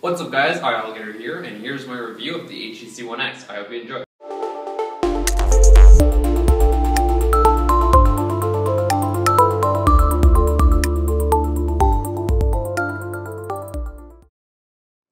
What's up guys, iAligator here, and here's my review of the HTC One X. I hope you enjoy.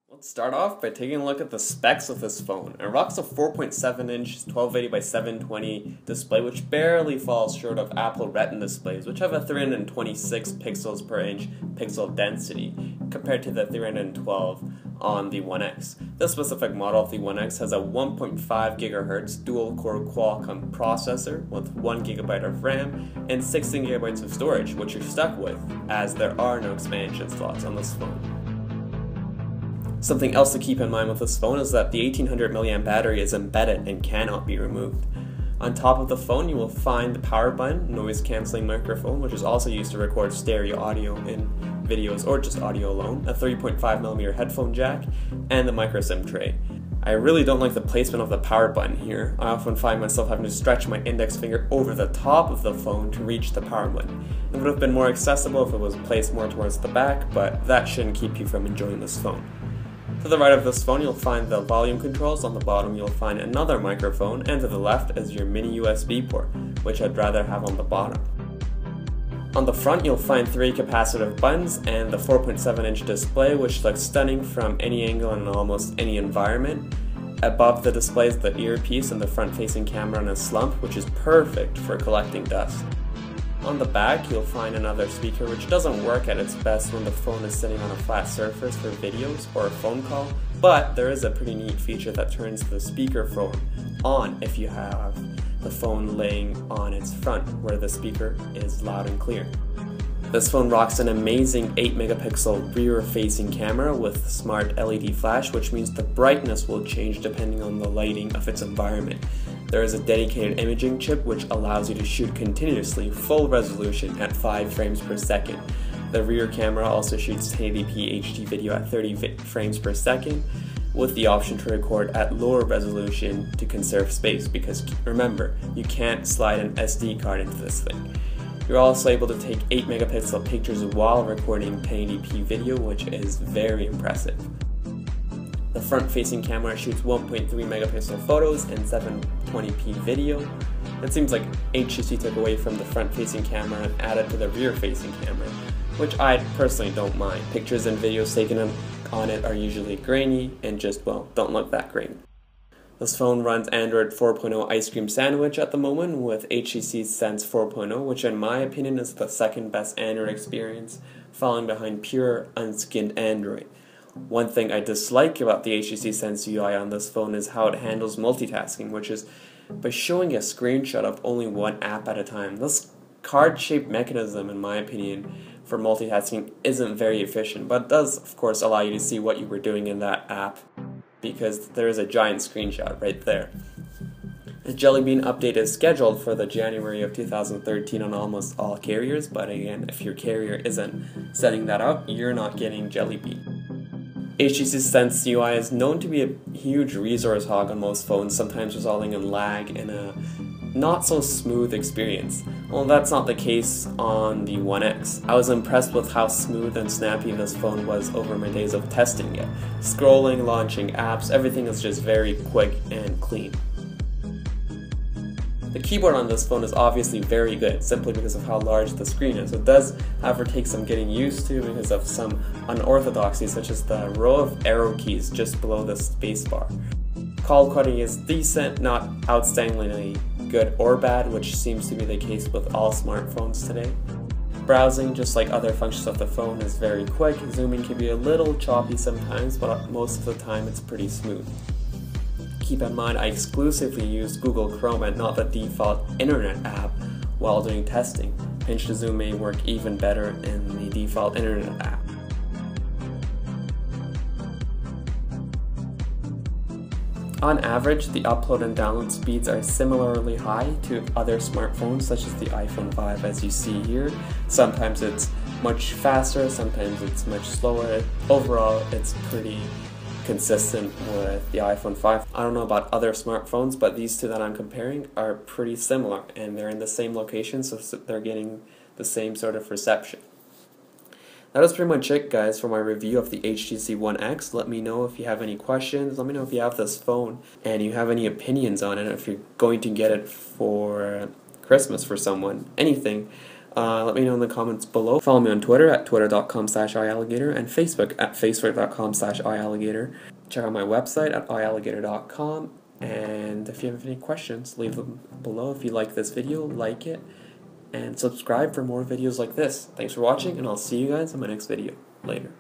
Let's start off by taking a look at the specs of this phone. It rocks a 4.7-inch 1280 by 720 display, which barely falls short of Apple Retina displays, which have a 326 pixels per inch pixel density, compared to the 312 on the One X. This specific model of the One X has a 1.5 GHz dual-core Qualcomm processor with 1 GB of RAM and 16 GB of storage, which you're stuck with, as there are no expansion slots on this phone. Something else to keep in mind with this phone is that the 1800 mAh battery is embedded and cannot be removed. On top of the phone, you will find the power button, noise cancelling microphone, which is also used to record stereo audio in videos or just audio alone, a 3.5mm headphone jack, and the micro SIM tray. I really don't like the placement of the power button here. I often find myself having to stretch my index finger over the top of the phone to reach the power button. It would have been more accessible if it was placed more towards the back, but that shouldn't keep you from enjoying this phone. To the right of this phone, you'll find the volume controls. On the bottom, you'll find another microphone, and to the left is your mini USB port, which I'd rather have on the bottom. On the front, you'll find 3 capacitive buttons and the 4.7-inch display, which looks stunning from any angle and in almost any environment. Above the display is the earpiece and the front-facing camera in a slump, which is perfect for collecting dust. On the back, you'll find another speaker, which doesn't work at its best when the phone is sitting on a flat surface for videos or a phone call, but there is a pretty neat feature that turns the speakerphone on if you have the phone laying on its front, where the speaker is loud and clear. This phone rocks an amazing 8-megapixel rear-facing camera with smart LED flash, which means the brightness will change depending on the lighting of its environment. There is a dedicated imaging chip which allows you to shoot continuously full resolution at 5 frames per second. The rear camera also shoots 1080p HD video at 30 frames per second, with the option to record at lower resolution to conserve space, because remember, you can't slide an SD card into this thing. You're also able to take 8-megapixel pictures while recording 1080p video, which is very impressive. The front-facing camera shoots 1.3 megapixel photos and 720p video. It seems like HTC took away from the front-facing camera and added to the rear-facing camera, which I personally don't mind. Pictures and videos taken on it are usually grainy and just, well, don't look that great. This phone runs Android 4.0 Ice Cream Sandwich at the moment with HTC Sense 4.0, which in my opinion is the second best Android experience, falling behind pure unskinned Android. One thing I dislike about the HTC Sense UI on this phone is how it handles multitasking, which is by showing a screenshot of only one app at a time. This card-shaped mechanism, in my opinion, for multitasking isn't very efficient, but it does, of course, allow you to see what you were doing in that app, because there is a giant screenshot right there. A Jelly Bean update is scheduled for the January of 2013 on almost all carriers, but again, if your carrier isn't setting that up, you're not getting Jelly Bean. HTC Sense UI is known to be a huge resource hog on most phones, sometimes resulting in lag and a not so smooth experience. Well, that's not the case on the One X. I was impressed with how smooth and snappy this phone was over my days of testing it. Scrolling, launching apps, everything is just very quick and clean. The keyboard on this phone is obviously very good, simply because of how large the screen is. It does, however, take some getting used to because of some unorthodoxies, such as the row of arrow keys just below the spacebar. Call quality is decent, not outstandingly good or bad, which seems to be the case with all smartphones today. Browsing, just like other functions of the phone, is very quick. Zooming can be a little choppy sometimes, but most of the time it's pretty smooth. Keep in mind, I exclusively used Google Chrome and not the default internet app while doing testing. Pinch to zoom may work even better in the default internet app. On average, the upload and download speeds are similarly high to other smartphones such as the iPhone 5, as you see here. Sometimes it's much faster, sometimes it's much slower. Overall, it's pretty consistent with the iPhone 5. I don't know about other smartphones, but these two that I'm comparing are pretty similar, and they're in the same location, so they're getting the same sort of reception. that is pretty much it, guys, for my review of the HTC One X. Let me know if you have any questions. Let me know if you have this phone and you have any opinions on it, if you're going to get it for Christmas for someone, anything. Let me know in the comments below. Follow me on Twitter at twitter.com/iAligator and Facebook at facebook.com/iAligator. Check out my website at iAligator.com. And if you have any questions, leave them below. If you like this video, like it, and subscribe for more videos like this. Thanks for watching, and I'll see you guys in my next video. Later.